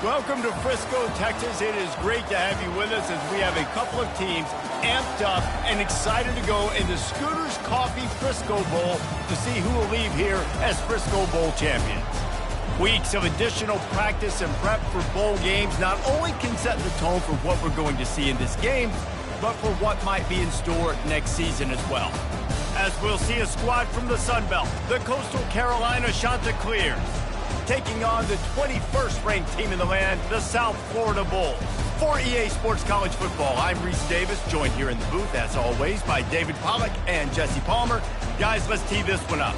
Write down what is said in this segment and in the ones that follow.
Welcome to Frisco, Texas. It is great to have you with us as we have a couple of teams amped up and excited to go in the Scooters Coffee Frisco Bowl to see who will leave here as Frisco Bowl champions. Weeks of additional practice and prep for bowl games not only can set the tone for what we're going to see in this game, but for what might be in store next season as well. As we'll see a squad from the Sun Belt, the Coastal Carolina Chanticleers, taking on the 21st ranked team in the land, the South Florida Bowl. For EA Sports College Football, I'm Reese Davis, joined here in the booth, as always, by David Pollack and Jesse Palmer. Guys, let's tee this one up.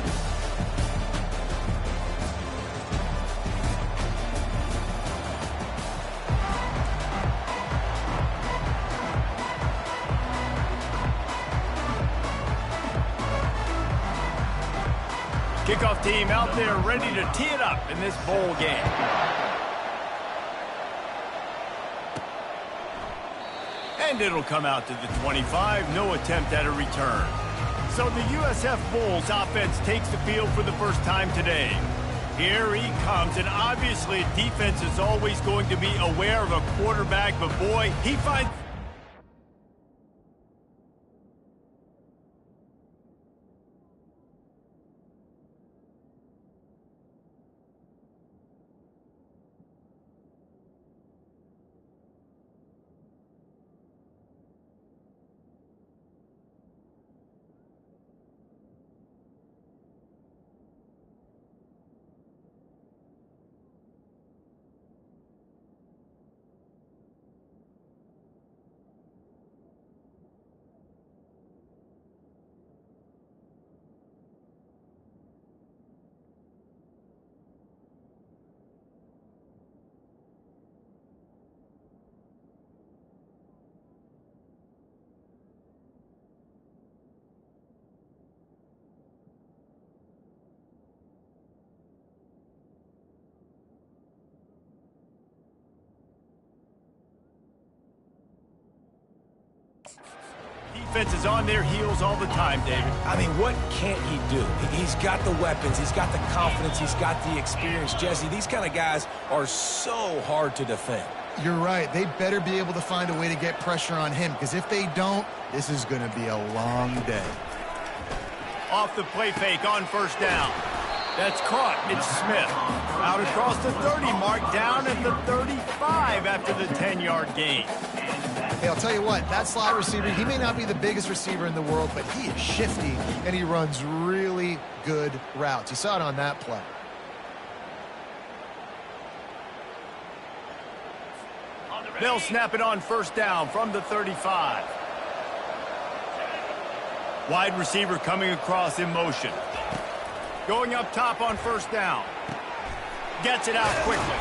Kickoff team out there ready to tee it up in this bowl game. And it'll come out to the 25, no attempt at a return. So the USF Bulls offense takes the field for the first time today. Here he comes, and obviously defense is always going to be aware of a quarterback, but boy, he finds... Defense is on their heels all the time, David. I mean, what can't he do? He's got the weapons, he's got the confidence, he's got the experience. Jesse, these kind of guys are so hard to defend. You're right. They better be able to find a way to get pressure on him, because if they don't, this is going to be a long day. Off the play fake on first down. That's caught. It's Smith. Out across the 30 mark, down at the 35 after the 10-yard gain. Hey, I'll tell you what, that slot receiver, he may not be the biggest receiver in the world, but he is shifty, and he runs really good routes. You saw it on that play. They'll snap it on first down from the 35. Wide receiver coming across in motion. Going up top on first down. Gets it out quickly.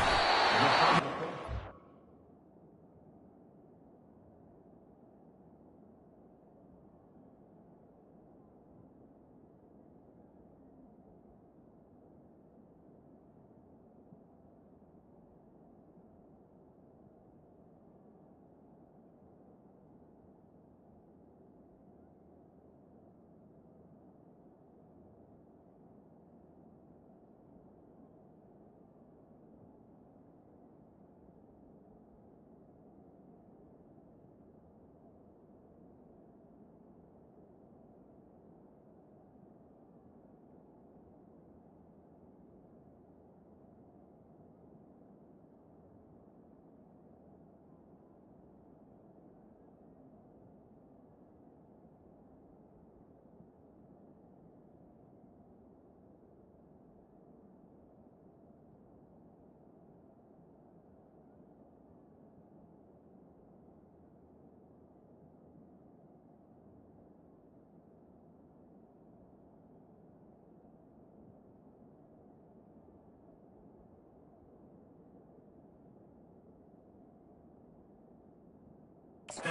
Throw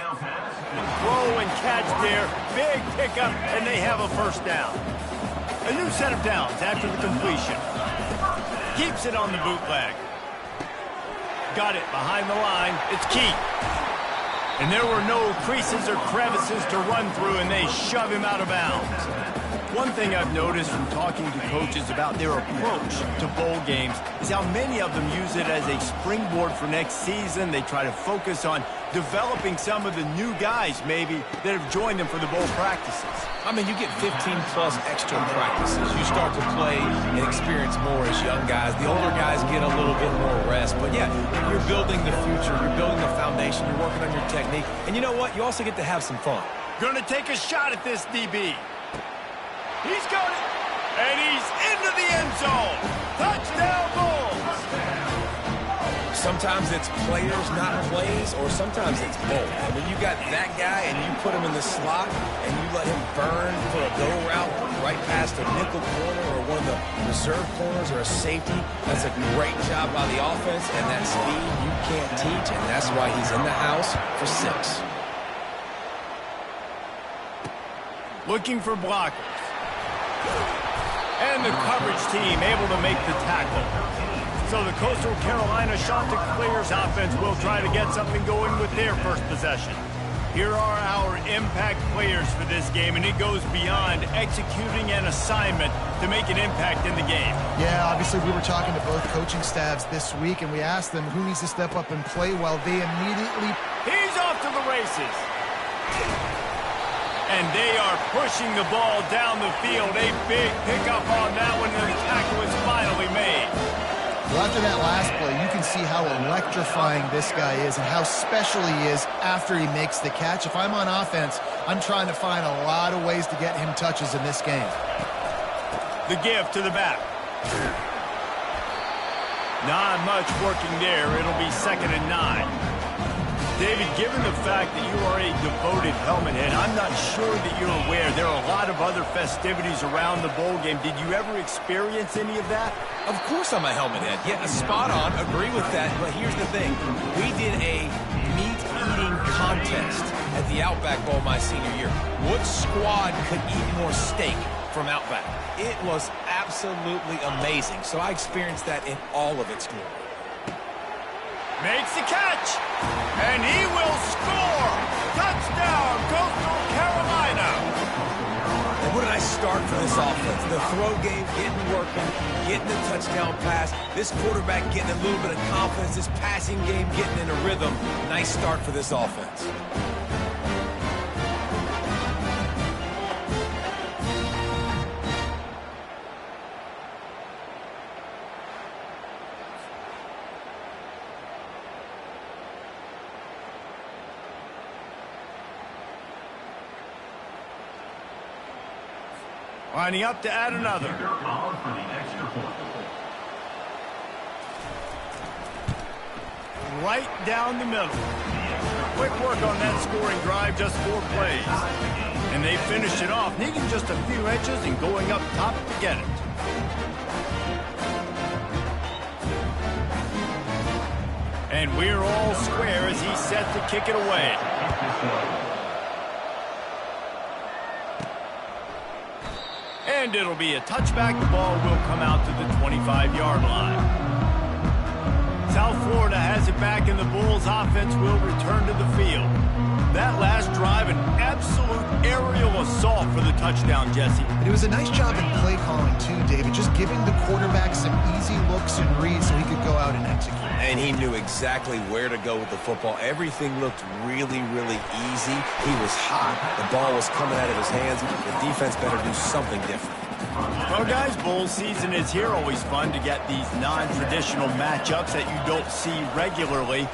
and catch there. Big pickup, and they have a first down. A new set of downs after the completion. Keeps it on the bootleg. Got it behind the line. It's Keith. And there were no creases or crevices to run through, and they shove him out of bounds. One thing I've noticed from talking to coaches about their approach to bowl games is how many of them use it as a springboard for next season. They try to focus on developing some of the new guys, maybe, that have joined them for the bowl practices. I mean, you get 15-plus extra practices. You start to play and experience more as young guys. The older guys get a little bit more rest. But, yeah, you're building the future. You're building the foundation. You're working on your technique. And you know what? You also get to have some fun. Going to take a shot at this DB. He's got it, and he's into the end zone. Touchdown, Bulls. Sometimes it's players, not plays, or sometimes it's both. And when you got that guy and you put him in the slot and you let him burn for a go route right past a nickel corner or one of the reserve corners or a safety, that's a great job by the offense, and that speed you can't teach, and that's why he's in the house for 6. Looking for blockers. And the coverage team able to make the tackle. So the Coastal Carolina Chanticleers offense will try to get something going with their first possession. Here are our impact players for this game, and it goes beyond executing an assignment to make an impact in the game. Yeah, obviously we were talking to both coaching staffs this week, and we asked them who needs to step up and play well. They immediately... He's off to the races. And they are pushing the ball down the field. A big pickup on that one, and the tackle is finally made. Well, after that last play, you can see how electrifying this guy is and how special he is after he makes the catch. If I'm on offense, I'm trying to find a lot of ways to get him touches in this game. The give to the back. Not much working there. It'll be 2nd and 9. David, given the fact that you are a devoted helmet head, I'm not sure that you're aware there are a lot of other festivities around the bowl game. Did you ever experience any of that? Of course I'm a helmet head. Yeah, spot on. Agree with that. But here's the thing. We did a meat-eating contest at the Outback Bowl my senior year. What squad could eat more steak from Outback? It was absolutely amazing. So I experienced that in all of its glory. Makes the catch, and he will score. Touchdown, Coastal Carolina. And what did I start for this offense? The throw game getting working, getting the touchdown pass. This quarterback getting a little bit of confidence. This passing game getting in a rhythm. Nice start for this offense. Lining up to add another. Right down the middle. Quick work on that scoring drive, just 4 plays. And they finished it off, needing just a few inches and going up top to get it. And we're all square as he's set to kick it away. And it'll be a touchback. The ball will come out to the 25-yard line. South Florida has it back, and the Bulls offense will return to the field. That last drive, an absolute aerial assault for the touchdown, Jesse. And it was a nice job in play calling, too, David, just giving the quarterback some easy looks and reads so he could go out and execute. And he knew exactly where to go with the football. Everything looked really, really easy. He was hot. The ball was coming out of his hands. The defense better do something different. Well, guys, bowl season is here. Always fun to get these non-traditional matchups that you don't see regularly.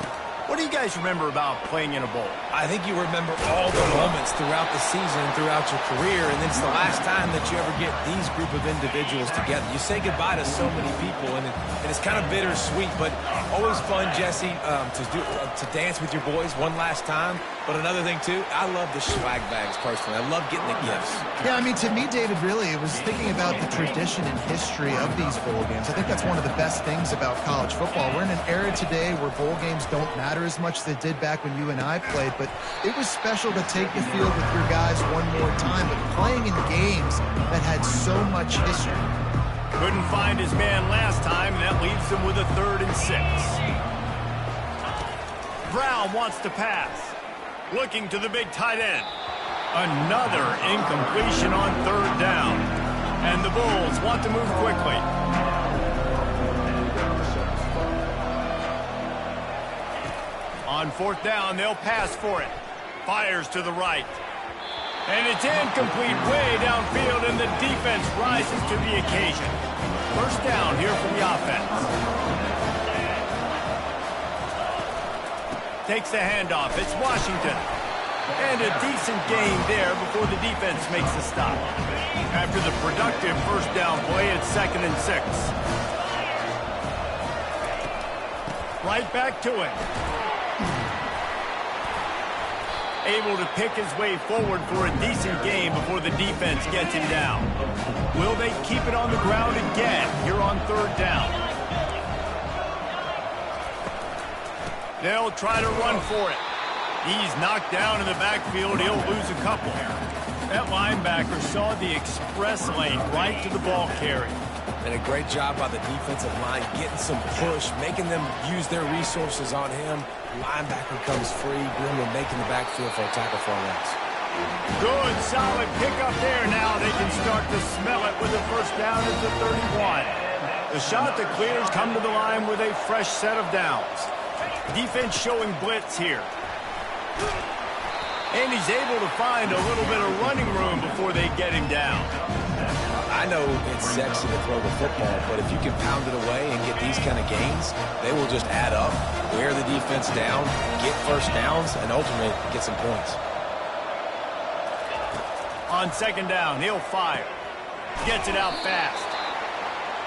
What do you guys remember about playing in a bowl? I think you remember all the moments throughout the season, throughout your career, and it's the last time that you ever get these group of individuals together. You say goodbye to so many people, and it's kind of bittersweet, but always fun, Jesse, to dance with your boys one last time. But another thing, too, I love the swag bags, personally. I love getting the gifts. Yeah, I mean, to me, David, really, it was thinking about the tradition and history of these bowl games. I think that's one of the best things about college football. We're in an era today where bowl games don't matter as much as they did back when you and I played, but it was special to take the field with your guys one more time, but playing in games that had so much history. Couldn't find his man last time, and that leaves him with a 3rd and 6. Brown wants to pass. Looking to the big tight end. Another incompletion on third down. And the Bulls want to move quickly. On fourth down, they'll pass for it. Fires to the right. And it's incomplete way downfield, and the defense rises to the occasion. First down here for the offense. Takes the handoff. It's Washington. And a decent gain there before the defense makes the stop. After the productive first down play, it's 2nd and 6. Right back to it. Able to pick his way forward for a decent gain before the defense gets him down. Will they keep it on the ground again here on third down? They'll try to run for it. He's knocked down in the backfield. He'll lose a couple. That linebacker saw the express lane right to the ball carrier. And a great job by the defensive line, getting some push, making them use their resources on him. Linebacker comes free, Broom making the backfield for a tackle for a loss. Good, solid pickup there. Now they can start to smell it with a first down at the 31. The shot that clears come to the line with a fresh set of downs. Defense showing blitz here. And he's able to find a little bit of running room before they get him down. I know it's sexy to throw the football, but if you can pound it away and get these kind of gains, they will just add up, wear the defense down, get first downs, and ultimately get some points. On second down, he'll fire. Gets it out fast.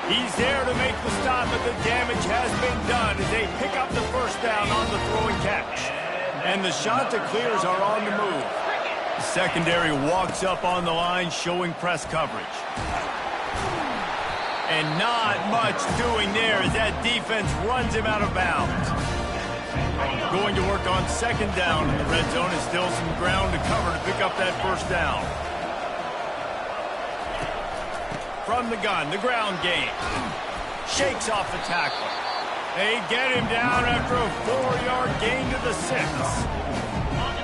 He's there to make the stop, but the damage has been done as they pick up the first down on the throw and catch. And the shot that clears are on the move. The secondary walks up on the line, showing press coverage. And not much doing there as that defense runs him out of bounds. Going to work on second down in the red zone. Is still some ground to cover to pick up that first down. From the gun, the ground game. Shakes off the tackler. They get him down after a 4-yard gain to the 6.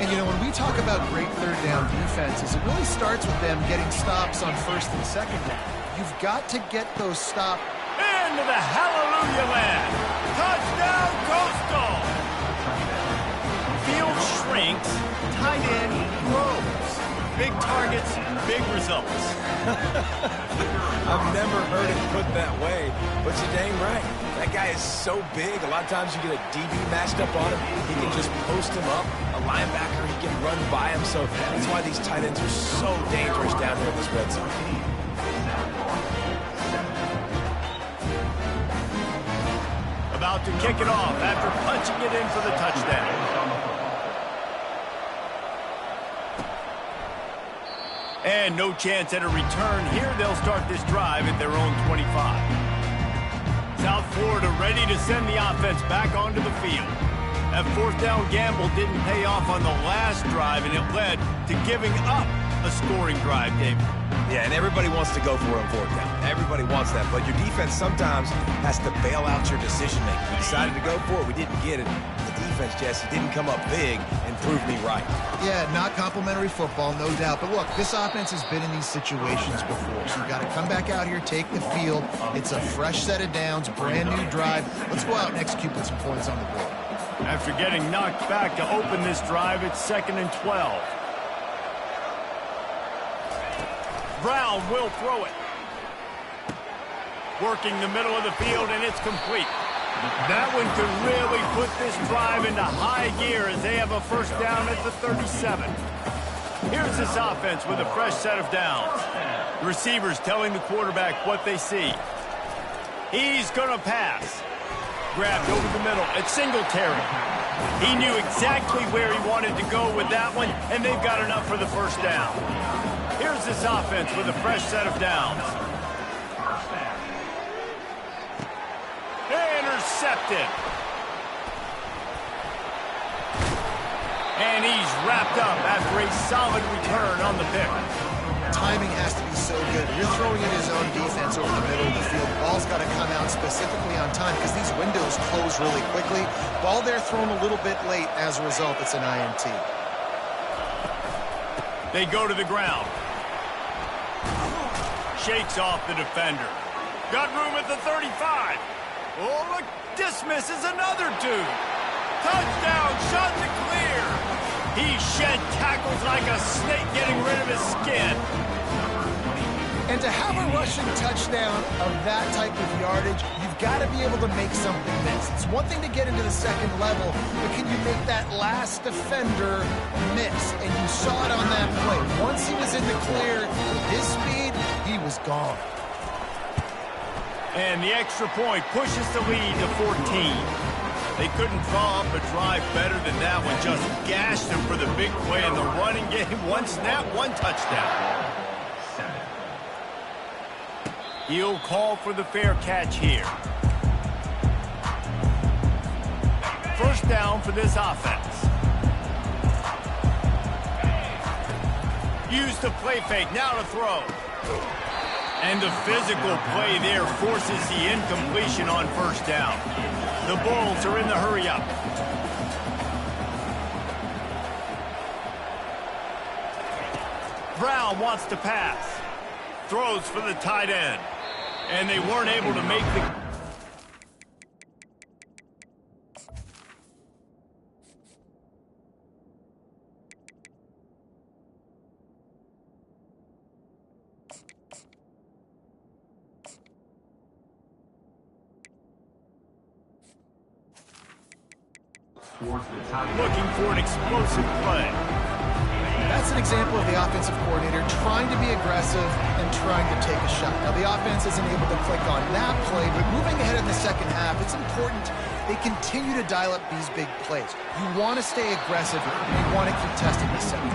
And, you know, when we talk about great third down defenses, it really starts with them getting stops on first and second down. You've got to get those stops. Into the hallelujah land. Touchdown, Coastal. Field shrinks, tight end grows. Big targets, big results. I've never heard it put that way, but you're dang right. That guy is so big. A lot of times you get a DB matched up on him. He can just post him up. A linebacker, he can run by him. So that's why these tight ends are so dangerous down here in this red zone. About to kick it off after punching it in for the touchdown. And no chance at a return here. They'll start this drive at their own 25. South Florida ready to send the offense back onto the field. That fourth down gamble didn't pay off on the last drive, and it led to giving up a scoring drive, David. Yeah, and everybody wants to go for it on fourth down. Everybody wants that, but your defense sometimes has to bail out your decision-making. We decided to go for it. We didn't get it. The defense, Jesse, didn't come up big and prove me right. Yeah, not complimentary football, no doubt. But look, this offense has been in these situations before. So you've got to come back out here, take the field. It's a fresh set of downs, brand new drive. Let's go out and execute with some points on the board. After getting knocked back to open this drive, it's 2nd and 12. Brown will throw it. Working the middle of the field, and it's complete. That one could really put this drive into high gear as they have a first down at the 37. Here's this offense with a fresh set of downs. The receivers telling the quarterback what they see. He's going to pass. Grabbed over the middle at Singletary. He knew exactly where he wanted to go with that one, and they've got enough for the first down. Here's this offense with a fresh set of downs. Intercepted. And he's wrapped up after a solid return on the pick. Timing has to be so good. You're throwing in his own defense over the middle of the field. Ball's got to come out specifically on time because these windows close really quickly. Ball there thrown a little bit late. As a result, it's an INT. They go to the ground. Shakes off the defender. Got room at the 35. Oh, look, dismisses another dude. Touchdown, shot to clear. He shed tackles like a snake, getting rid of his skin. And to have a rushing touchdown of that type of yardage, you've got to be able to make something miss. It's one thing to get into the second level, but can you make that last defender miss? And you saw it on that play. Once he was in the clear, with his speed, he was gone. And the extra point pushes the lead to 14. They couldn't draw up a drive better than that one. Just gashed them for the big play in the running game. One snap, one touchdown. He'll call for the fair catch here. First down for this offense. Use the play fake, now to throw. And the physical play there forces the incompletion on first down. The Bulls are in the hurry-up. Brown wants to pass. Throws for the tight end. And they weren't able to make the... Looking for an explosive play. That's an example of the offensive coordinator trying to be aggressive and trying to take a shot. Now, the offense isn't able to click on that play, but moving ahead in the second half, it's important they continue to dial up these big plays. You want to stay aggressive, and you want to keep testing the second.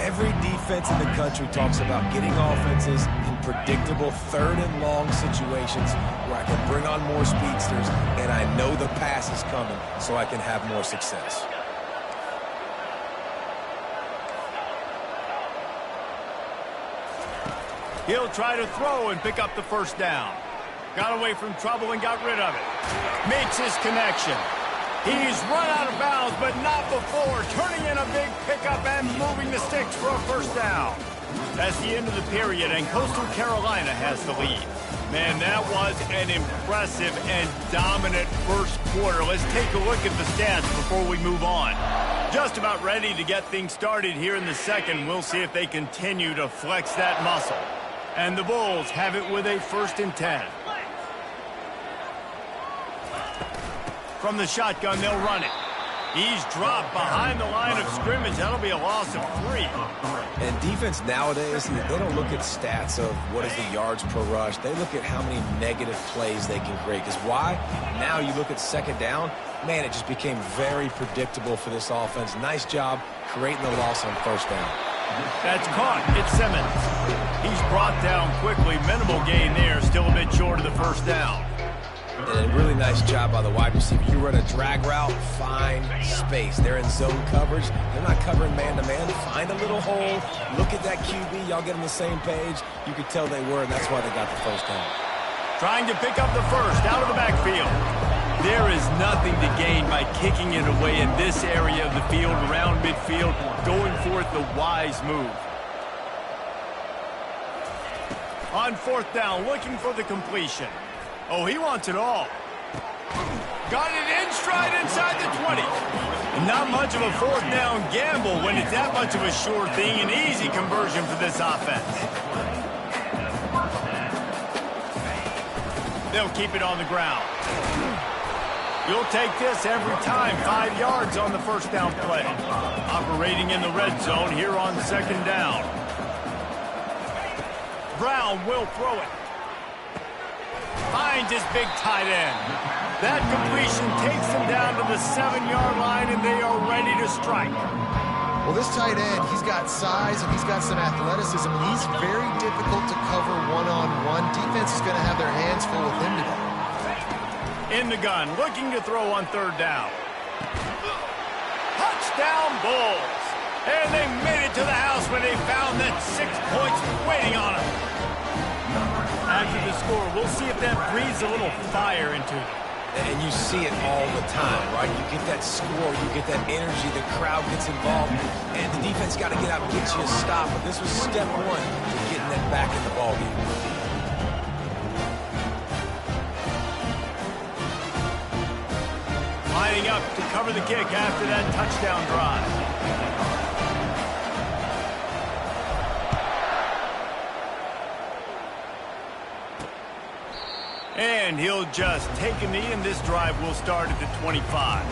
Every defense in the country talks about getting offenses in predictable third and long situations where I can bring on more speedsters and I know the pass is coming so I can have more success. He'll try to throw and pick up the first down. Got away from trouble and got rid of it. Makes his connection. He's run out of bounds, but not before. Turning in a big pickup and moving the sticks for a first down. That's the end of the period, and Coastal Carolina has the lead. Man, that was an impressive and dominant first quarter. Let's take a look at the stats before we move on. Just about ready to get things started here in the second. We'll see if they continue to flex that muscle. And the Bulls have it with a 1st and 10. From the shotgun, they'll run it. He's dropped behind the line of scrimmage. That'll be a loss of 3. And defense nowadays, they don't look at stats of what is the yards per rush. They look at how many negative plays they can create. Because why? Now you look at second down, man, it just became very predictable for this offense. Nice job creating the loss on first down. That's caught. It's Simmons. He's brought down quickly. Minimal gain there. Still a bit short of the first down. And a really nice job by the wide receiver. You run a drag route, find space. They're in zone coverage. They're not covering man-to-man. Find a little hole. Look at that QB. Y'all get on the same page. You could tell they were, and that's why they got the first down. Trying to pick up the first out of the backfield. There is nothing to gain by kicking it away in this area of the field, around midfield, going for it the wise move. On 4th down, looking for the completion. Oh, he wants it all. Got it in stride inside the 20. Not much of a 4th down gamble when it's that much of a sure thing. An easy conversion for this offense. They'll keep it on the ground. You'll take this every time. 5 yards on the first down play. Operating in the red zone here on 2nd down. Brown will throw it. Finds his big tight end. That completion takes them down to the 7-yard line, and they are ready to strike. Well, this tight end, he's got size and he's got some athleticism, and he's very difficult to cover one-on-one. Defense is going to have their hands full with him today. In the gun, looking to throw on 3rd down. Touchdown Bulls. And they made it to the house when they found that 6 points waiting on them. After the score, we'll see if that breathes a little fire into them. And you see it all the time, right? You get that score, you get that energy, the crowd gets involved, and the defense got to get out and get you a stop. But this was step one to getting them back in the ballgame. Lining up to cover the kick after that touchdown drive. And he'll just take a knee, and this drive will start at the 25.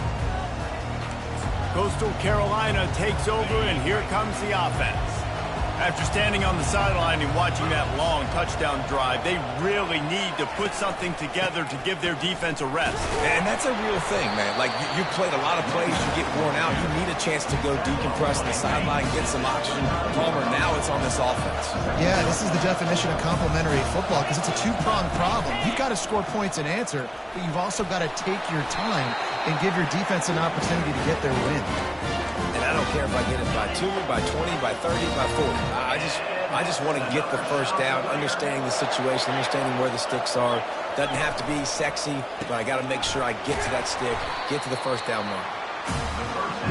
Coastal Carolina takes over, and here comes the offense. After standing on the sideline and watching that long touchdown drive, they really need to put something together to give their defense a rest. And that's a real thing, man. Like, you played a lot of plays, you get worn out, you need a chance to go decompress on the sideline, get some oxygen. Palmer, now it's on this offense. Yeah, this is the definition of complementary football because it's a two-pronged problem. You've got to score points and answer, but you've also got to take your time and give your defense an opportunity to get their win. And I don't care if I get it by 2, by 20, by 30, by 40. I just want to get the first down, understanding the situation, understanding where the sticks are. Doesn't have to be sexy, but I got to make sure I get to that stick, get to the first down mark.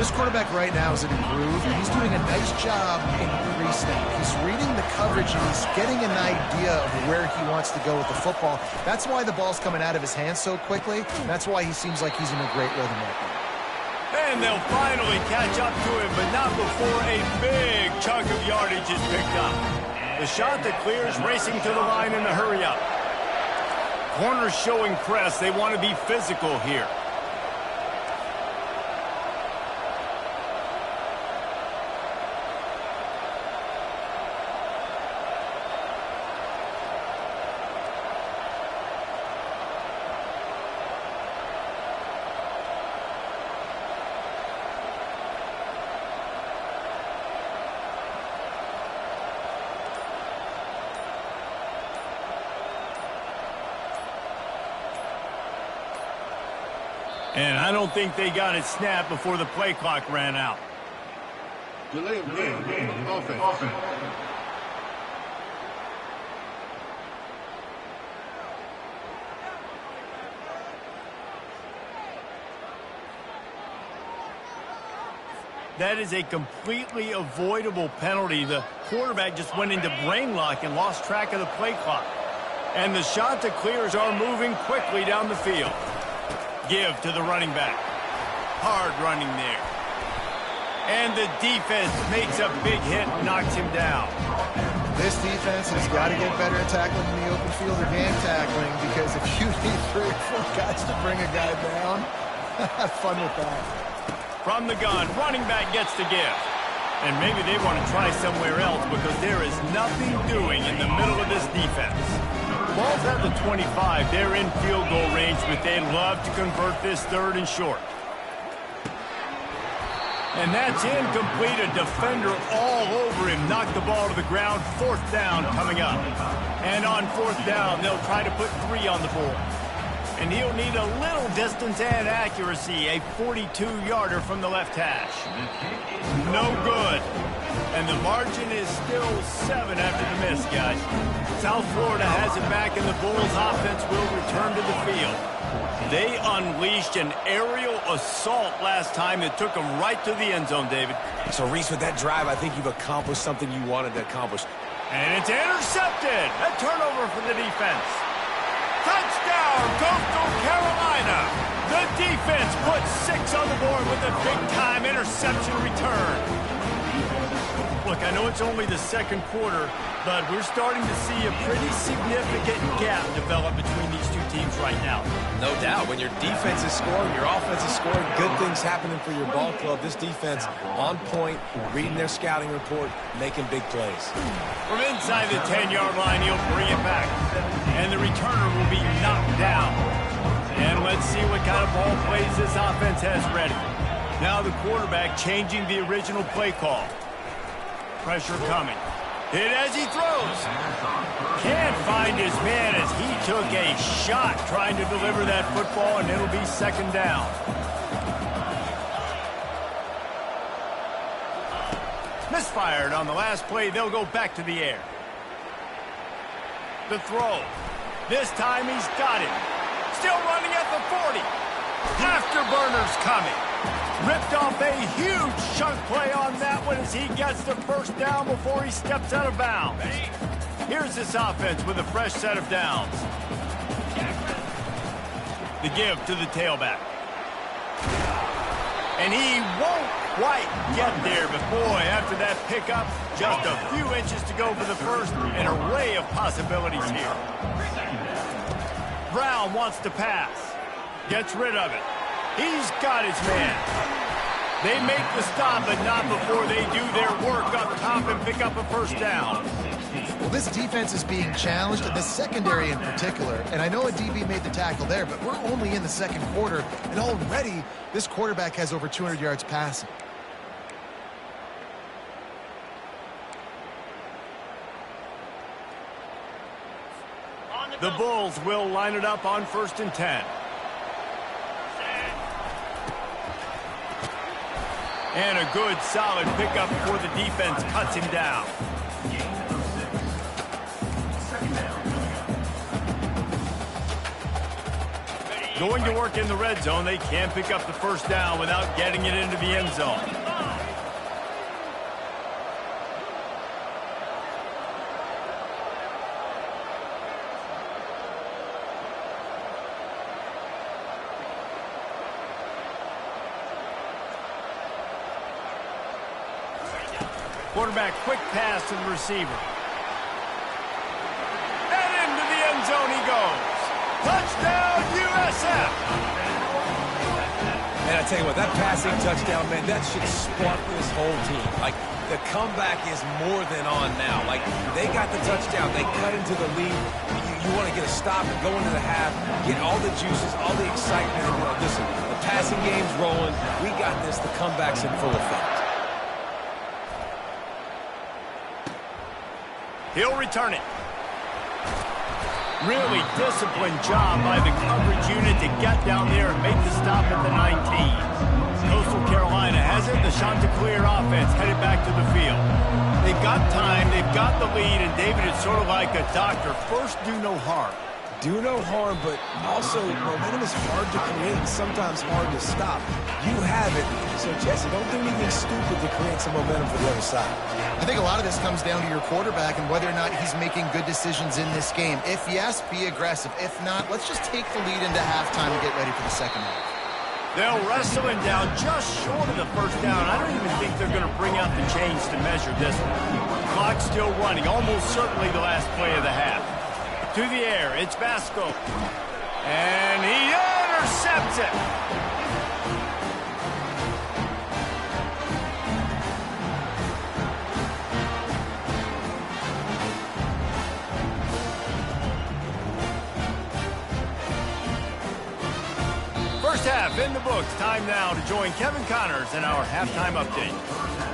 This quarterback right now is in a groove, and he's doing a nice job in pre-snap. He's reading the coverage, and he's getting an idea of where he wants to go with the football. That's why the ball's coming out of his hands so quickly. That's why he seems like he's in a great rhythm right now. And they'll finally catch up to him, but not before a big chunk of yardage is picked up. The shot that clears, racing to the line in a hurry-up. Corners showing press. They want to be physical here. And I don't think they got it snapped before the play clock ran out. Delay of game. Offense. That is a completely avoidable penalty. The quarterback just went into brain lock and lost track of the play clock. And the shot that clears are moving quickly down the field. Give to the running back. Hard running there. And the defense makes a big hit, knocks him down. This defense has got to get better at tackling in the open field or game tackling, because if you need 3 or 4 guys to bring a guy down, have fun with that. From the gun, running back gets the give. And maybe they want to try somewhere else because there is nothing doing in the middle of this defense. Ball's at the 25. They're in field goal range, but they'd love to convert this 3rd and short. And that's incomplete. A defender all over him. Knocked the ball to the ground. 4th down coming up. And on 4th down, they'll try to put 3 on the board. And he'll need a little distance and accuracy. A 42-yarder from the left hash. No good. And the margin is still 7 after the miss, guys. South Florida has it back, and the Bulls offense will return to the field. They unleashed an aerial assault last time that took them right to the end zone, David. So, Reese, with that drive, I think you've accomplished something you wanted to accomplish. And it's intercepted. A turnover for the defense. Touchdown, Coastal Carolina. The defense puts 6 on the board with a big-time interception return. Look, I know it's only the 2nd quarter, but we're starting to see a pretty significant gap develop between these 2 teams right now. No doubt. When your defense is scoring, your offense is scoring, good things happening for your ball club. This defense on point, reading their scouting report, making big plays. From inside the 10-yard line, he'll bring it back. And the returner will be knocked down. And let's see what kind of ball plays this offense has ready. Now the quarterback changing the original play call. Pressure coming. Hit as he throws. Can't find his man as he took a shot trying to deliver that football, and it'll be 2nd down. Misfired on the last play. They'll go back to the air. The throw. This time he's got it. Still running at the 40. Afterburners coming. Ripped off a huge chunk play on that one as he gets the first down before he steps out of bounds. Here's this offense with a fresh set of downs. The give to the tailback. And he won't quite get there, but boy, after that pickup, just a few inches to go for the first. An array of possibilities here. Brown wants to pass. Gets rid of it. He's got his man. They make the stop, but not before they do their work up top and pick up a first down. Well, this defense is being challenged, and the secondary in particular. And I know a DB made the tackle there, but we're only in the second quarter, and already this quarterback has over 200 yards passing. The Bulls will line it up on 1st and 10. And a good, solid pickup before the defense cuts him down. Going to work in the red zone, they can't pick up the first down without getting it into the end zone. Quarterback, quick pass to the receiver. And into the end zone he goes. Touchdown, USF! And I tell you what, that passing touchdown, man, that should spark this whole team. Like, the comeback is more than on now. Like, they got the touchdown. They cut into the lead. You want to get a stop and go into the half, get all the juices, all the excitement. And, listen, the passing game's rolling. We got this. The comeback's in full effect. He'll return it. Really disciplined job by the coverage unit to get down there and make the stop at the 19. Coastal Carolina has it. The Chanticleer offense headed back to the field. They've got time. They've got the lead. And David, it's sort of like a doctor. First, do no harm. Do no harm, but also momentum is hard to create and sometimes hard to stop. You have it. So, Jesse, don't do anything stupid to create some momentum for the other side. I think a lot of this comes down to your quarterback and whether or not he's making good decisions in this game. If yes, be aggressive. If not, let's just take the lead into halftime and get ready for the second half. They'll wrestle him down just short of the first down. I don't even think they're going to bring out the chains to measure this one. Clock still running, almost certainly the last play of the half. To the air, it's Vasco. And he intercepts it. First half in the books. Time now to join Kevin Connors in our halftime update.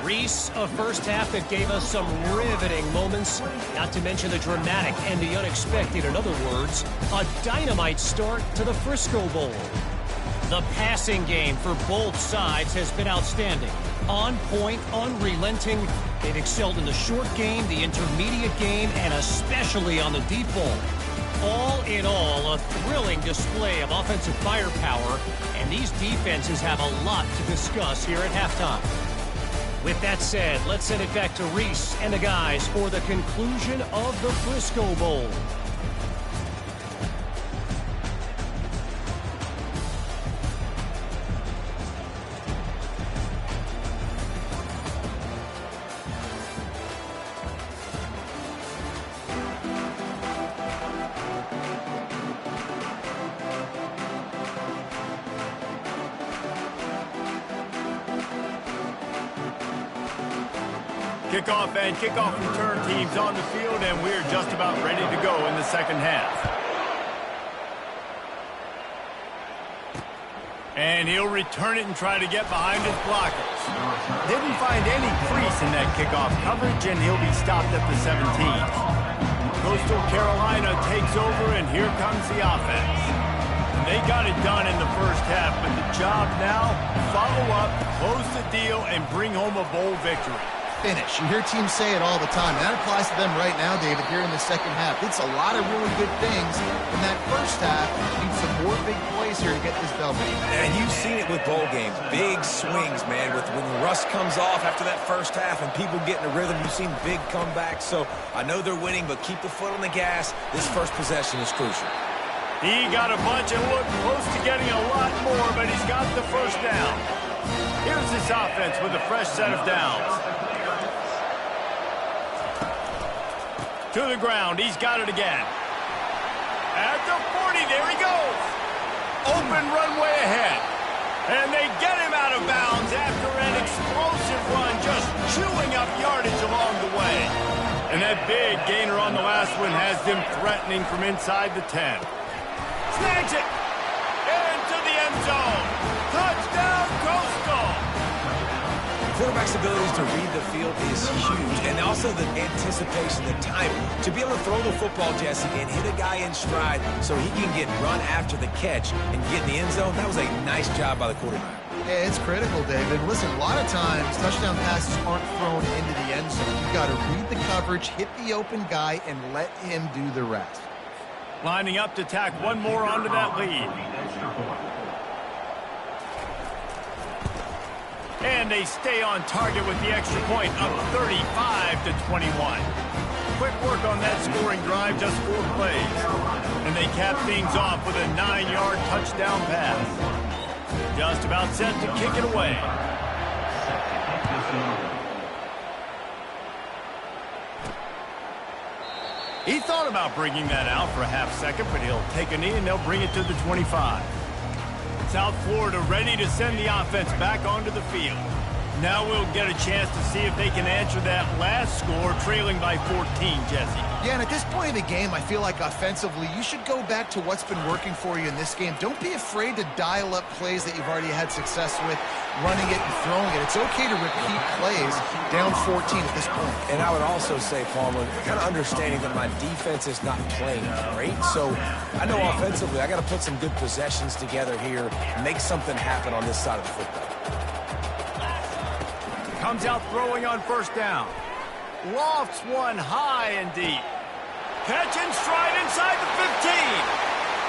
Reese, a first half that gave us some riveting moments, not to mention the dramatic and the unexpected. In other words, a dynamite start to the Frisco Bowl. The passing game for both sides has been outstanding. On point, unrelenting. They've excelled in the short game, the intermediate game, and especially on the deep ball. All in all, a thrilling display of offensive firepower, and these defenses have a lot to discuss here at halftime. With that said, let's send it back to Reese and the guys for the conclusion of the Frisco Bowl. Kickoff and kickoff return teams on the field, and we're just about ready to go in the second half. And he'll return it and try to get behind his blockers. Didn't find any crease in that kickoff coverage, and he'll be stopped at the 17. Coastal Carolina takes over, and here comes the offense. They got it done in the first half, but the job now, follow up, close the deal, and bring home a bowl victory. finish. You hear teams say it all the time. And that applies to them right now, David, here in the second half. It's a lot of really good things in that first half. Need some more big plays here to get this W. And you've seen it with bowl games. Big swings, man. When the rust comes off after that first half and people get in a rhythm, you've seen big comebacks. So I know they're winning, but keep the foot on the gas. This first possession is crucial. He got a bunch and looked close to getting a lot more, but he's got the first down. Here's this offense with a fresh set of downs. To the ground. He's got it again. At the 40, there he goes. Open runway ahead. And they get him out of bounds after an explosive run, just chewing up yardage along the way. And that big gainer on the last one has them threatening from inside the 10. Snags it. Into the end zone. Touchdown, Coastal. Quarterback's abilities to read the field is huge, and also the anticipation, the time to be able to throw the football, Jesse, and hit a guy in stride so he can get run after the catch and get in the end zone. That was a nice job by the quarterback. Yeah, it's critical, David. Listen, a lot of times touchdown passes aren't thrown into the end zone. You've got to read the coverage, hit the open guy, and let him do the rest. Lining up to tack one more onto that lead. And they stay on target with the extra point, up 35-21. Quick work on that scoring drive, just 4 plays. And they cap things off with a 9-yard touchdown pass. Just about set to kick it away. He thought about bringing that out for a half second, but he'll take a knee and they'll bring it to the 25. South Florida ready to send the offense back onto the field. Now we'll get a chance to see if they can answer that last score, trailing by 14, Jesse. Yeah, and at this point of the game, I feel like offensively, you should go back to what's been working for you in this game. Don't be afraid to dial up plays that you've already had success with, running it and throwing it. It's okay to repeat plays down 14 at this point. And I would also say, Palmer, kind of understanding that my defense is not playing great. So I know offensively, I got to put some good possessions together here, make something happen on this side of the football. Comes out throwing on first down. Lofts one high and deep. Catch and stride inside the 15.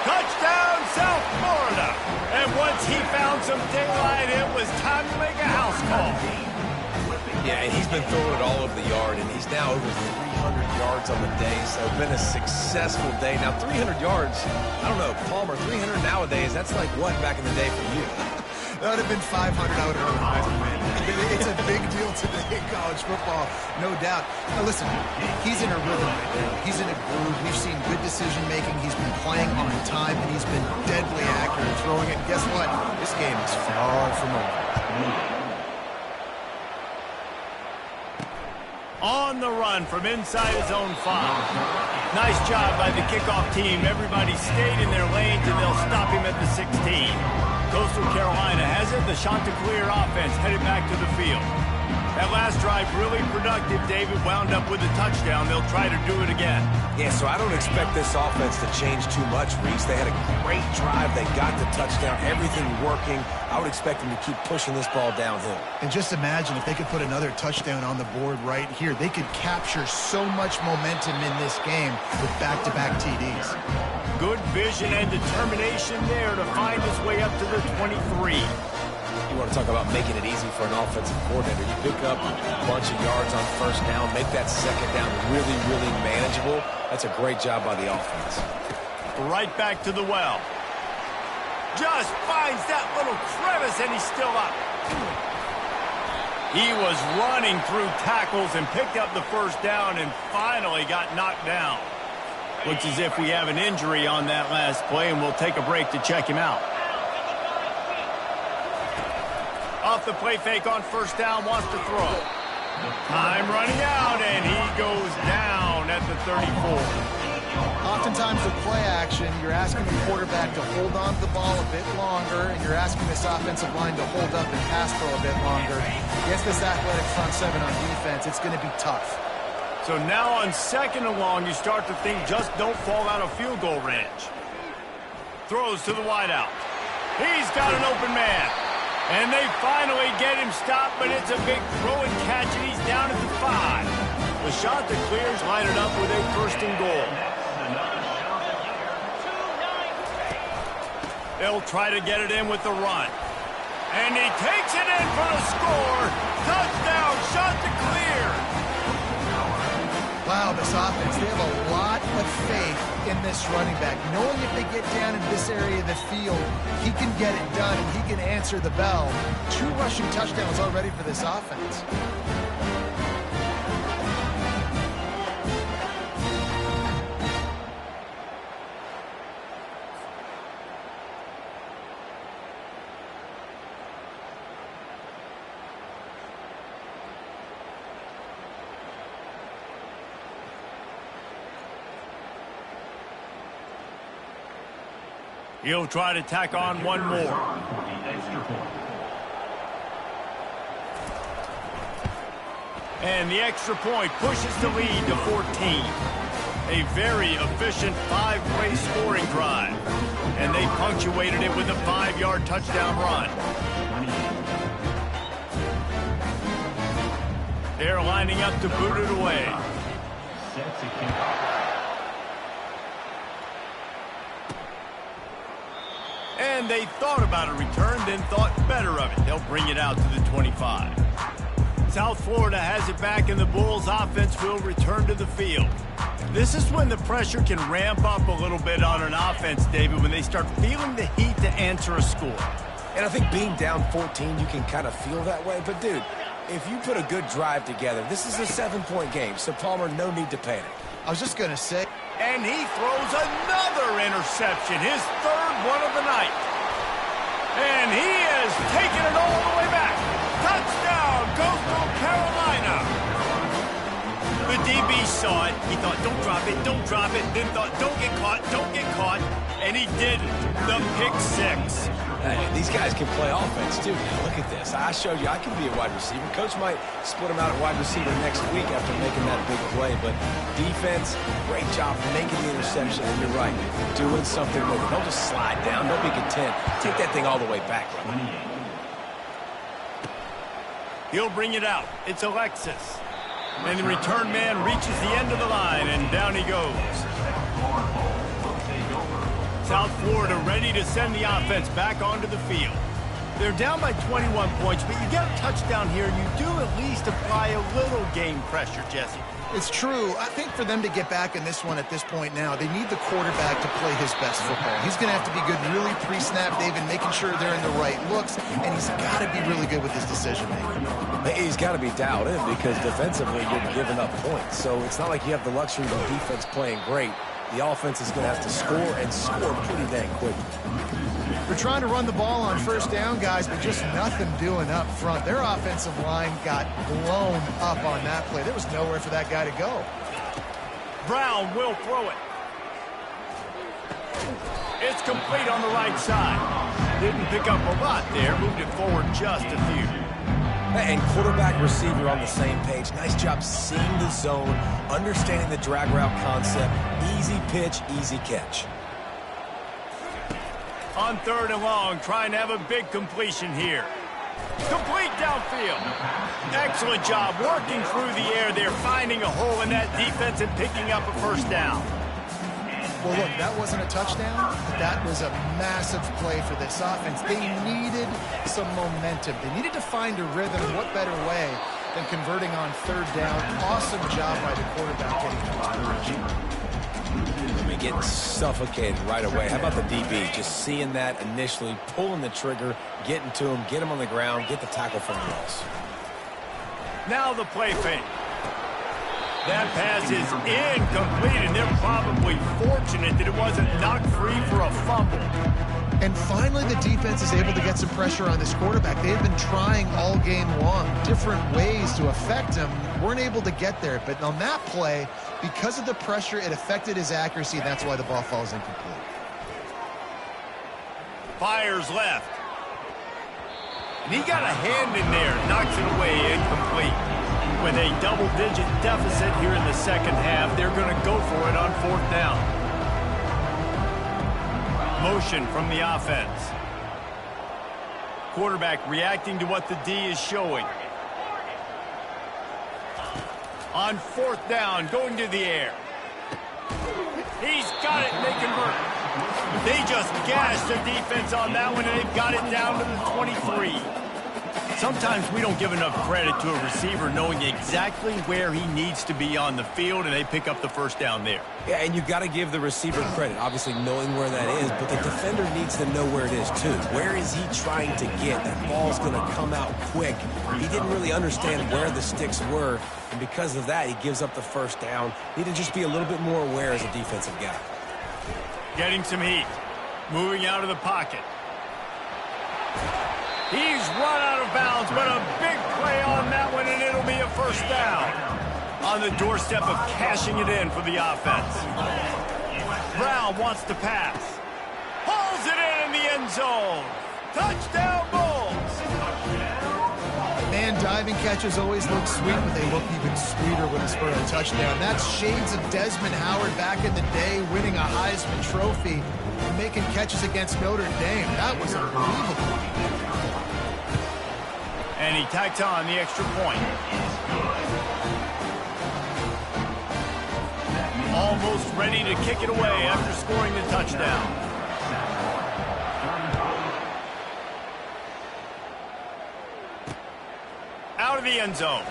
Touchdown, South Florida. And once he found some daylight, it was time to make a house call. Yeah, and he's been throwing it all over the yard, and he's now over 300 yards on the day, so it's been a successful day. Now, 300 yards, I don't know, Palmer, 300 nowadays, that's like what back in the day for you? That would have been 500. I would have earned Heisman, man. It's a big deal today in college football, no doubt. Now, listen, he's in a rhythm right now. He's in a groove. We've seen good decision-making. He's been playing on time, and he's been deadly accurate throwing it. And guess what? This game is far from over. On the run from inside his own 5. Nice job by the kickoff team. Everybody stayed in their lanes, and they'll stop him at the 16. Coastal Carolina has it. The Chanticleer offense headed back to the field. That last drive really productive. David wound up with a touchdown. They'll try to do it again. Yeah, so I don't expect this offense to change too much, Reese. They had a great drive. They got the touchdown. Everything working. I would expect them to keep pushing this ball downhill. And just imagine if they could put another touchdown on the board right here. They could capture so much momentum in this game with back-to-back TDs. Good vision and determination there to find his way up to the 23. You want to talk about making it easy for an offensive coordinator. You pick up a bunch of yards on first down, make that second down really, really manageable. That's a great job by the offense. Right back to the well. Just finds that little crevice, and he's still up. He was running through tackles and picked up the first down and finally got knocked down. Looks as if we have an injury on that last play, and we'll take a break to check him out. Off the play fake on first down, wants to throw. Time running out, and he goes down at the 34. Oftentimes with play action, you're asking the quarterback to hold on to the ball a bit longer, and you're asking this offensive line to hold up and pass throw a bit longer. Against this athletic front seven on defense, it's going to be tough. So now on second and long, you start to think just don't fall out of field goal range. Throws to the wideout. He's got an open man. And they finally get him stopped, but it's a big throw and catch, and he's down at the 5. The shot that clears line it up with a 1st and goal. They'll try to get it in with the run. And he takes it in for a score. Touchdown, shot to clear. Wow, this offense, they have a lot of faith in this running back. Knowing if they get down in this area of the field, he can get it done and he can answer the bell. 2 rushing touchdowns already for this offense. He'll try to tack on one more. And the extra point pushes the lead to 14. A very efficient 5-play scoring drive. And they punctuated it with a 5-yard touchdown run. They're lining up to boot it away. And they thought about a return, then thought better of it. They'll bring it out to the 25. South Florida has it back, and the Bulls offense will return to the field. This is when the pressure can ramp up a little bit on an offense, David, when they start feeling the heat to answer a score. And I think being down 14, you can kind of feel that way. But, dude, if you put a good drive together, this is a 7-point game, so Palmer, no need to panic. I was just going to say. And he throws another interception, his 3rd one of the night. And he has taken it all the way back. Touchdown, Coastal Carolina. The DB saw it. He thought, don't drop it, don't drop it. Then thought, don't get caught, don't get caught. And he didn't. The pick 6. Hey, these guys can play offense, too. Now, look at this. I showed you I can be a wide receiver. Coach might split him out at wide receiver next week after making that big play. But defense, great job making the interception. And you're right, doing something with it. Don't just slide down. Don't be content. Take that thing all the way back. He'll bring it out. It's Alexis. And the return man reaches the end of the line, and down he goes. South Florida ready to send the offense back onto the field. They're down by 21 points, but you get a touchdown here, and you do at least apply a little game pressure, Jesse. It's true. I think for them to get back in this one at this point now, they need the quarterback to play his best football. He's going to have to be good really pre-snap, David, making sure they're in the right looks, and he's got to be really good with his decision-making. He's got to be dialed in because defensively you're giving up points. So it's not like you have the luxury of the defense playing great. The offense is going to have to score and score pretty dang quick. They're trying to run the ball on 1st down, guys, but just nothing doing up front. Their offensive line got blown up on that play. There was nowhere for that guy to go. Brown will throw it. It's complete on the right side. Didn't pick up a lot there. Moved it forward just a few. And quarterback receiver on the same page. Nice job seeing the zone, understanding the drag route concept. Easy pitch, easy catch. On 3rd and long, trying to have a big completion here. Complete downfield. Excellent job working through the air there, finding a hole in that defense and picking up a 1st down. Well, look, that wasn't a touchdown, but that was a massive play for this offense. They needed some momentum. They needed to find a rhythm. What better way than converting on 3rd down? Awesome job by the quarterback getting to his I mean, getting suffocated right away. How about the DB? Just seeing that initially, pulling the trigger, getting to him, get him on the ground, get the tackle from the loss. Now the play fake. That pass is incomplete, and they're probably fortunate that it wasn't knocked free for a fumble. And finally, the defense is able to get some pressure on this quarterback. They had been trying all game long different ways to affect him. Weren't able to get there. But on that play, because of the pressure, it affected his accuracy, and that's why the ball falls incomplete. Fires left. And he got a hand in there, knocks it away, incomplete. With a double-digit deficit here in the 2nd half, they're going to go for it on 4th down. Motion from the offense. Quarterback reacting to what the D is showing. On 4th down, going to the air. He's got it, and they convert. They just gashed the defense on that one, and they've got it down to the 23. Sometimes we don't give enough credit to a receiver knowing exactly where he needs to be on the field, and they pick up the 1st down there. Yeah, and you got to give the receiver credit, obviously knowing where that is, but the defender needs to know where it is too. Where is he trying to get? That ball's going to come out quick. He didn't really understand where the sticks were, and because of that, he gives up the 1st down. Need to just be a little bit more aware as a defensive guy. Getting some heat. Moving out of the pocket. He's run out of bounds, but a big play on that one, and it'll be a 1st down. On the doorstep of cashing it in for the offense. Brown wants to pass. Hauls it in the end zone. Touchdown, Bulls. Man, diving catches always look sweet, but they look even sweeter when it's for a touchdown. That's shades of Desmond Howard back in the day, winning a Heisman Trophy and making catches against Notre Dame. That was unbelievable. And he tacked on the extra point. Almost ready to kick it away after scoring the touchdown. Out of the end zone.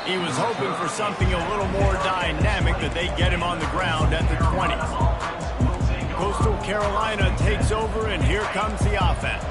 He was hoping for something a little more dynamic, that they get him on the ground at the 20. Coastal Carolina takes over, and here comes the offense.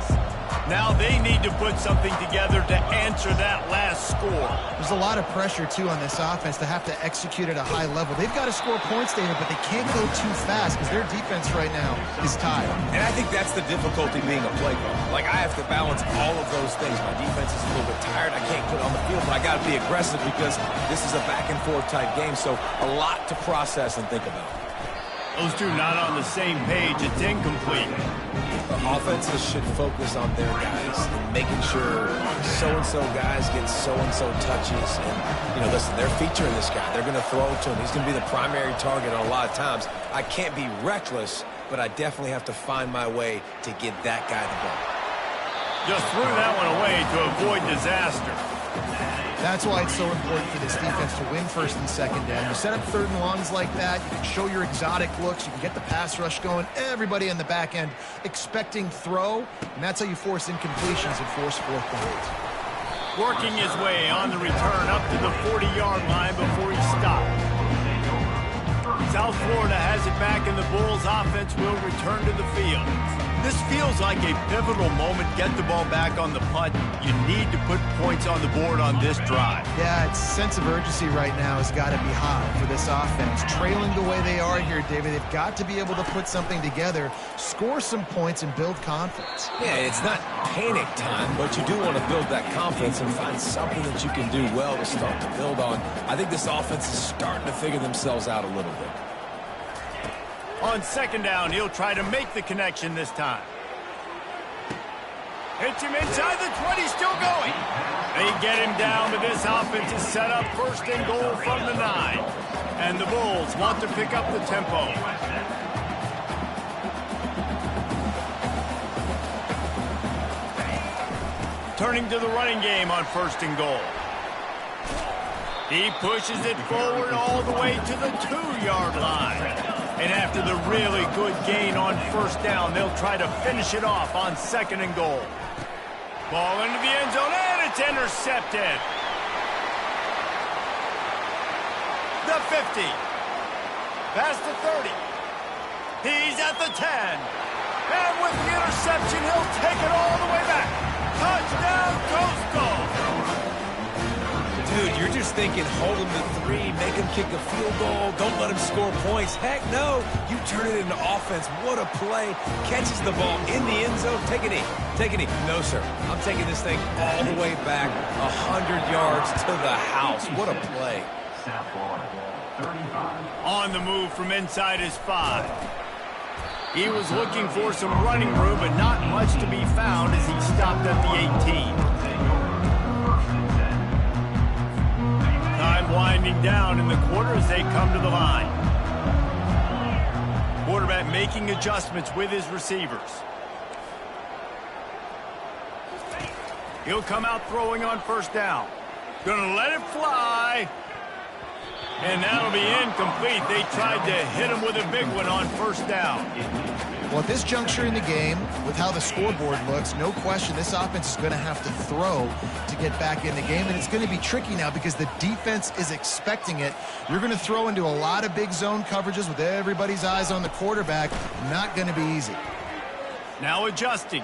Now they need to put something together to answer that last score. There's a lot of pressure, too, on this offense to have to execute at a high level. They've got to score points, David, but they can't go too fast because their defense right now is tired. And I think that's the difficulty being a play caller. Like, I have to balance all of those things. My defense is a little bit tired. I can't put it on the field, but I got to be aggressive because this is a back-and-forth type game, so a lot to process and think about. Those two not on the same page. It's incomplete. Offenses should focus on their guys and making sure so-and-so guys get so-and-so touches. And, listen, they're featuring this guy. They're going to throw it to him. He's going to be the primary target a lot of times. I can't be reckless, but I definitely have to find my way to get that guy the ball. Just threw that one away to avoid disaster. That's why it's so important for this defense to win 1st and 2nd down. You set up 3rd and longs like that, you can show your exotic looks, you can get the pass rush going, everybody in the back end expecting throw, and that's how you force incompletions and force 4th downs. Working his way on the return up to the 40-yard line before he stopped. South Florida has it back, and the Bulls offense will return to the field. This feels like a pivotal moment. Get the ball back on the punt. You need to put points on the board on this drive. Yeah, its sense of urgency right now has got to be high for this offense. Trailing the way they are here, David, they've got to be able to put something together, score some points, and build confidence. Yeah, it's not panic time, but you do want to build that confidence and find something that you can do well to start to build on. I think this offense is starting to figure themselves out a little bit. On 2nd down, he'll try to make the connection this time. Hits him inside the 20, still going. They get him down, but this offense is set up 1st and goal from the 9. And the Bulls want to pick up the tempo. Turning to the running game on 1st and goal. He pushes it forward all the way to the 2-yard line. And after the really good gain on 1st down, they'll try to finish it off on 2nd and goal. Ball into the end zone, and it's intercepted. The 50. Past the 30. He's at the 10. And with the interception, he'll take it all the way back. Touchdown, Coastal. Dude, you're just thinking, hold him to 3, make him kick a field goal, don't let him score points. Heck no, you turn it into offense. What a play. Catches the ball in the end zone. Take a knee. Take a knee. No, sir. I'm taking this thing all the way back 100 yards to the house. What a play. On the move from inside his 5. He was looking for some running room, but not much to be found as he stopped at the 18. Time winding down in the quarter as they come to the line. Quarterback making adjustments with his receivers. He'll come out throwing on first down. Gonna let it fly. And that'll be incomplete. They tried to hit him with a big one on first down. Well, at this juncture in the game, with how the scoreboard looks, no question this offense is going to have to throw to get back in the game, and it's going to be tricky now because the defense is expecting it. You're going to throw into a lot of big zone coverages with everybody's eyes on the quarterback. Not going to be easy. Now adjusting.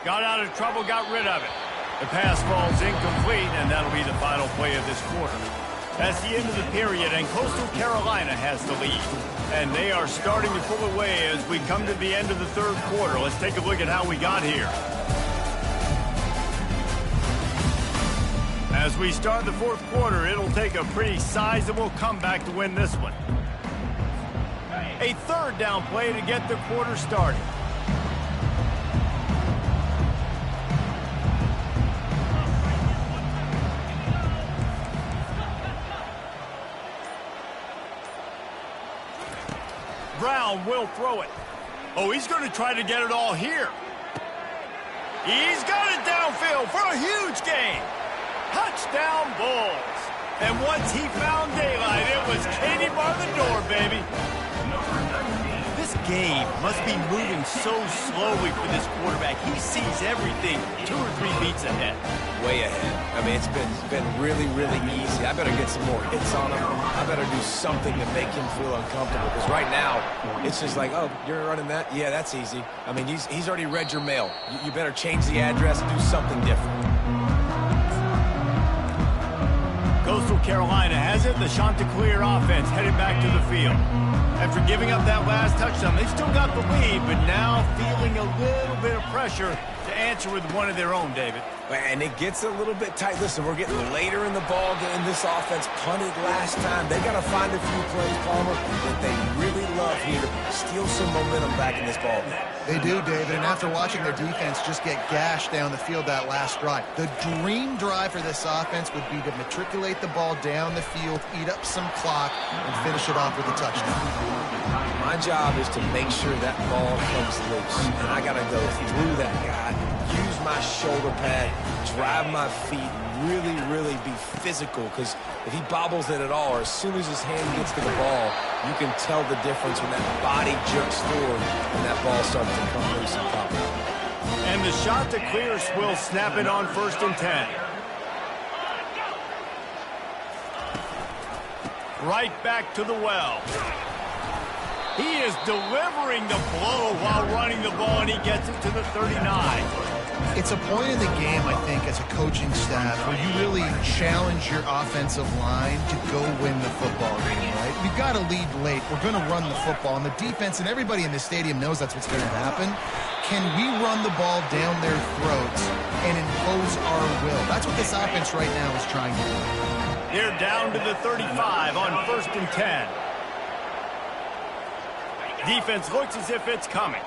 Got out of trouble, got rid of it. The pass falls incomplete, and that'll be the final play of this quarter. That's the end of the period, and Coastal Carolina has the lead. And they are starting to pull away as we come to the end of the third quarter. Let's take a look at how we got here. As we start the fourth quarter, it'll take a pretty sizable comeback to win this one. A third down play to get the quarter started. Brown will throw it. Oh, he's going to try to get it all here. He's got it downfield for a huge gain. Touchdown Bulls. And once he found daylight, it was Katie bar the door, baby. This game must be moving so slowly for this quarterback. He sees everything 2 or 3 beats ahead. Way ahead. I mean, it's been really, really easy. I better get some more hits on him. I better do something to make him feel uncomfortable. Because right now, it's just like, oh, you're running that? Yeah, that's easy. I mean, he's already read your mail. You better change the address and do something different. Coastal Carolina has it. The Chanticleer offense headed back to the field. After giving up that last touchdown, they've still got the lead, but now feeling a little bit of pressure to answer with one of their own, David. And it gets a little bit tight. Listen, we're getting later in the ball game. This offense punted last time. They got to find a few plays, Palmer, that they really love here to steal some momentum back in this ball game. They do, David, and after watching their defense just get gashed down the field that last drive, the dream drive for this offense would be to matriculate the ball down the field, eat up some clock, and finish it off with a touchdown. My job is to make sure that ball comes loose, and I got to go through that guy, use my shoulder pad, drive my feet, really, really be physical, because if he bobbles it at all, or as soon as his hand gets to the ball, you can tell the difference when that body jerks forward and that ball starts to come loose and pop out. And the Chanticleer will snap it on 1st and 10. Right back to the well. He is delivering the blow while running the ball, and he gets it to the 39. It's a point in the game, I think, as a coaching staff where you really challenge your offensive line to go win the football game, right? We've got to lead late. We're going to run the football, and the defense and everybody in the stadium knows that's what's going to happen. Can we run the ball down their throats and impose our will? That's what this offense right now is trying to do. They're down to the 35 on 1st and 10. Defense looks as if it's coming.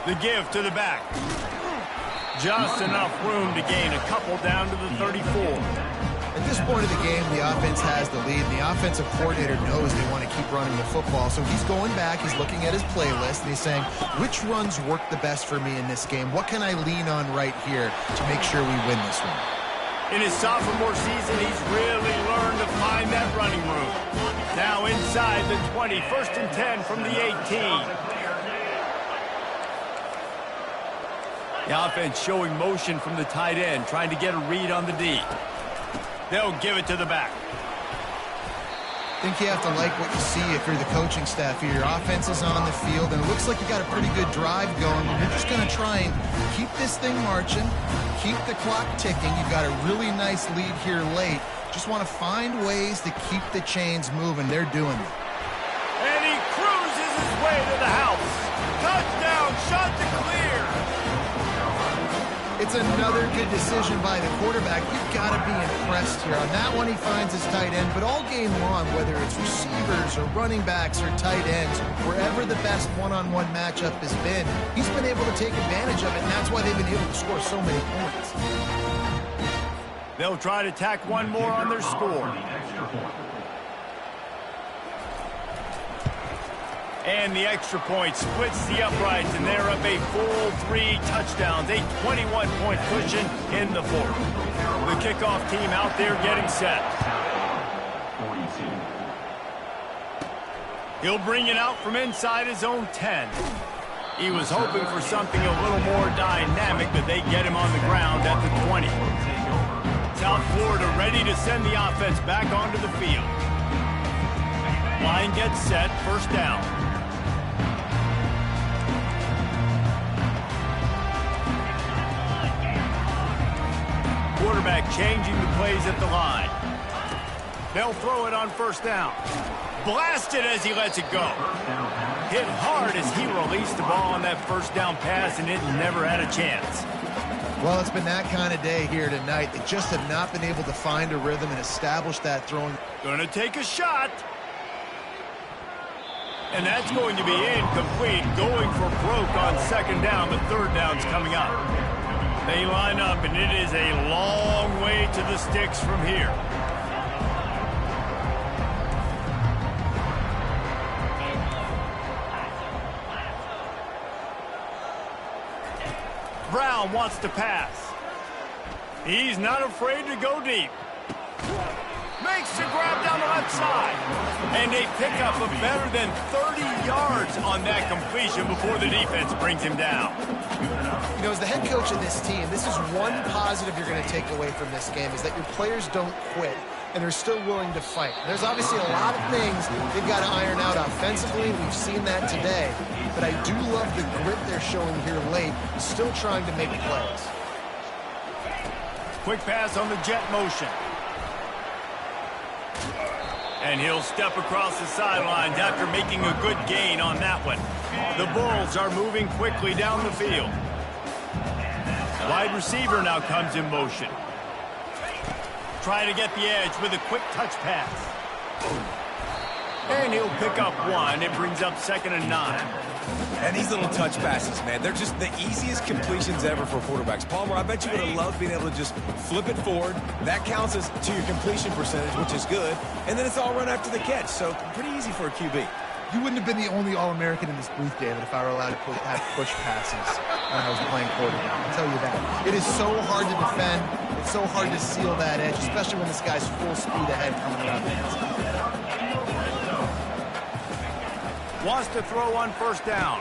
The give to the back. Just enough room to gain a couple down to the 34. At this point of the game, the offense has the lead. The offensive coordinator knows they want to keep running the football. So he's going back, he's looking at his playlist, and he's saying, which runs work the best for me in this game? What can I lean on right here to make sure we win this one? In his sophomore season, he's really learned to find that running room. Now inside the 20, 1st and 10 from the 18. The offense showing motion from the tight end, trying to get a read on the D. They'll give it to the back. I think you have to like what you see if you're the coaching staff here. Your offense is on the field, and it looks like you got a pretty good drive going. You're just going to try and keep this thing marching, keep the clock ticking. You've got a really nice lead here late. Just want to find ways to keep the chains moving. They're doing it. And he cruises his way to the house. Touchdown, Chanticleer. It's another good decision by the quarterback. You've got to be impressed here. On that one, he finds his tight end. But all game long, whether it's receivers or running backs or tight ends, wherever the best one-on-one matchup has been, he's been able to take advantage of it, and that's why they've been able to score so many points. They'll try to tack one more on their score. And the extra point splits the uprights, and they're up a full 3 touchdowns, a 21-point cushion in the fourth. The kickoff team out there getting set. He'll bring it out from inside his own 10. He was hoping for something a little more dynamic, but they get him on the ground at the 20. South Florida ready to send the offense back onto the field. Line gets set, first down. Quarterback changing the plays at the line. They'll throw it on first down. Blasted as he lets it go. Hit hard as he released the ball on that first down pass, and it never had a chance. Well, it's been that kind of day here tonight. They just have not been able to find a rhythm and establish that throwing. Gonna take a shot. And that's going to be incomplete. Going for broke on second down, but third down's coming up. They line up, and it is a long way to the sticks from here. Brown wants to pass. He's not afraid to go deep. Makes the grab down the left side. And they pick up a better than 30 yards on that completion before the defense brings him down. You know, as the head coach of this team, this is one positive you're going to take away from this game, is that your players don't quit and they're still willing to fight. There's obviously a lot of things they've got to iron out offensively. We've seen that today. But I do love the grit they're showing here late, still trying to make plays. Quick pass on the jet motion. And he'll step across the sidelines after making a good gain on that one. The Bulls are moving quickly down the field. Wide receiver now comes in motion. Trying to get the edge with a quick touch pass. And he'll pick up one. It brings up 2nd and 9. And these little touch passes, man, they're just the easiest completions ever for quarterbacks. Palmer, I bet you would have loved being able to just flip it forward. That counts as to your completion percentage, which is good. And then it's all run after the catch, so pretty easy for a QB. You wouldn't have been the only All-American in this booth, David, if I were allowed to have push passes when I was playing quarterback. I'll tell you that. It is so hard to defend. It's so hard to seal that edge, especially when this guy's full speed ahead coming around the inside. Wants to throw on first down.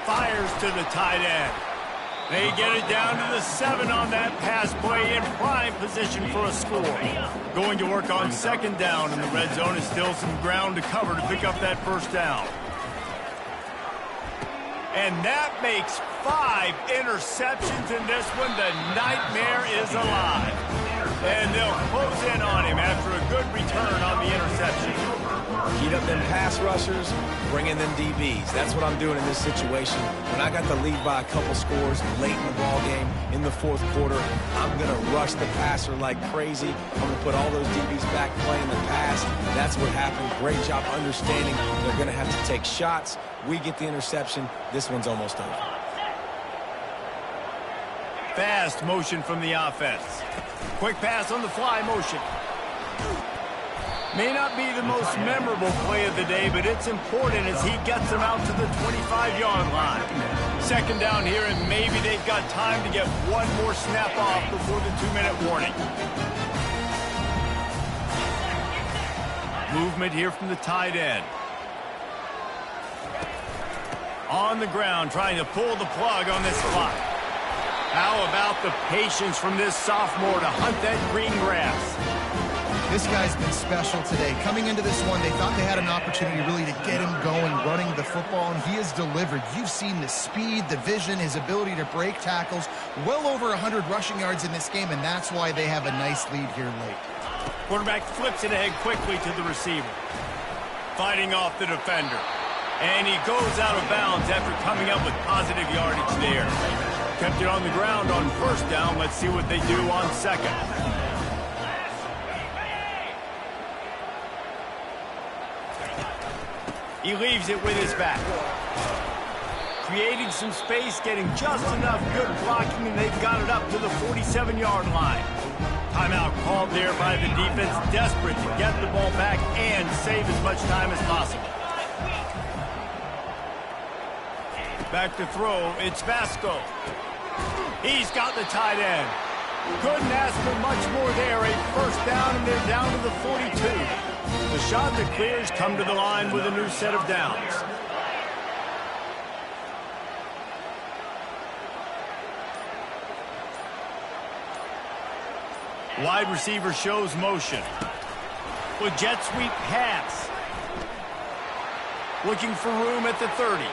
Fires to the tight end. They get it down to the 7 on that pass play, in prime position for a score. Going to work on second down, and the red zone is still some ground to cover to pick up that first down. And that makes 5 interceptions in this one. The nightmare is alive. And they'll close in on him after a good return on the interception. Heat up them pass rushers, bring in them DBs. That's what I'm doing in this situation. When I got the lead by a couple scores late in the ball game, in the fourth quarter, I'm going to rush the passer like crazy. I'm going to put all those DBs back playing the pass. That's what happened. Great job understanding they're going to have to take shots. We get the interception. This one's almost over. Fast motion from the offense. Quick pass on the fly motion. May not be the most memorable play of the day, but it's important as he gets them out to the 25-yard line. Second down here, and maybe they've got time to get one more snap off before the 2-minute warning. Movement here from the tight end. On the ground, trying to pull the plug on this clock. How about the patience from this sophomore to hunt that green grass? This guy's been special today. Coming into this one, they thought they had an opportunity really to get him going, running the football, and he has delivered. You've seen the speed, the vision, his ability to break tackles. Well over 100 rushing yards in this game, and that's why they have a nice lead here late. Quarterback flips it ahead quickly to the receiver. Fighting off the defender. And he goes out of bounds after coming up with positive yardage there. Kept it on the ground on first down. Let's see what they do on second. He leaves it with his back. Creating some space, getting just enough good blocking, and they've got it up to the 47-yard line. Timeout called there by the defense, desperate to get the ball back and save as much time as possible. Back to throw, it's Vasco. He's got the tight end. Couldn't ask for much more there. A first down, and they're down to the 42. The shot that clears come to the line with a new set of downs. Wide receiver shows motion. With jet sweep pass. Looking for room at the 30.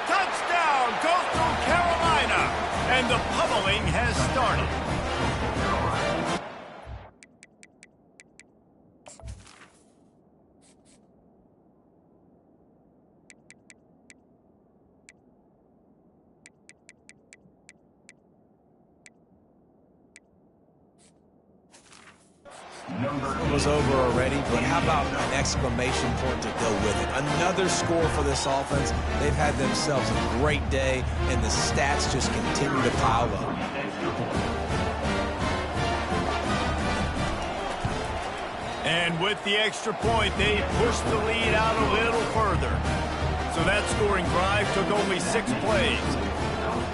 Touchdown, Coastal Carolina. And the pummeling has started. It was over already, but how about an exclamation point to go with it? Another score for this offense. They've had themselves a great day, and the stats just continue to pile up. And with the extra point, they pushed the lead out a little further. So that scoring drive took only 6 plays.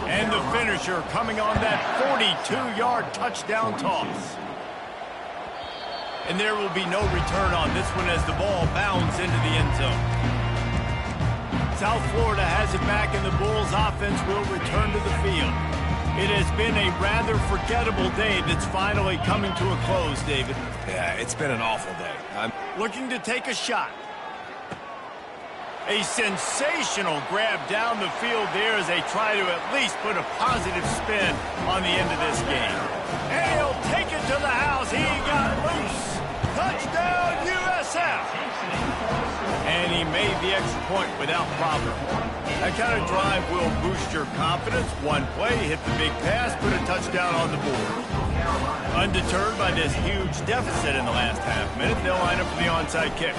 And the finisher coming on that 42-yard touchdown toss. And there will be no return on this one as the ball bounds into the end zone. South Florida has it back, and the Bulls offense will return to the field. It has been a rather forgettable day that's finally coming to a close, David. Yeah, it's been an awful day. I'm looking to take a shot. A sensational grab down the field there as they try to at least put a positive spin on the end of this game. And he'll take it to the house. He got loose. Touchdown, USF! And he made the extra point without problem. That kind of drive will boost your confidence. One play, hit the big pass, put a touchdown on the board. Undeterred by this huge deficit in the last half minute, they'll line up for the onside kick.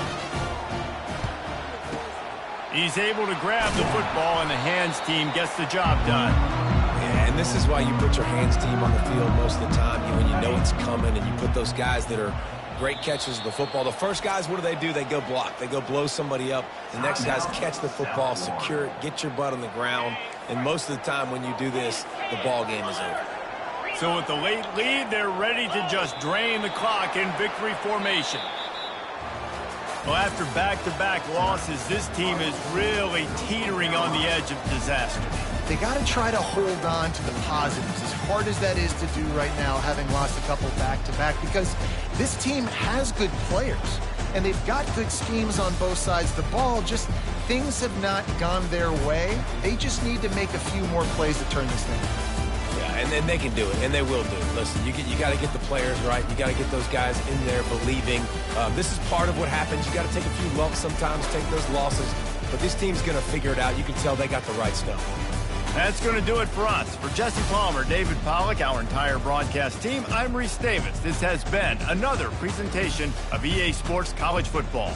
He's able to grab the football, and the hands team gets the job done. Yeah, and this is why you put your hands team on the field most of the time when you know it's coming, and you put those guys that are great catches of the football. The first guys, what do? They go block. They go blow somebody up. The next guys catch the football, secure it, get your butt on the ground. And most of the time when you do this, the ball game is over. So with the late lead, they're ready to just drain the clock in victory formation. Well, after back-to-back losses, this team is really teetering on the edge of disaster. They got to try to hold on to the positives, as hard as that is to do right now, having lost a couple back-to-back, because this team has good players, and they've got good schemes on both sides of the ball. Just things have not gone their way. They just need to make a few more plays to turn this thing around. Yeah, and then they can do it, and they will do it. Listen, you got to get the players right. You got to get those guys in there believing. This is part of what happens. You got to take a few lumps sometimes, take those losses, but this team's going to figure it out. You can tell they got the right stuff. That's going to do it for us. For Jesse Palmer, David Pollack, our entire broadcast team, I'm Reese Davis. This has been another presentation of EA Sports College Football.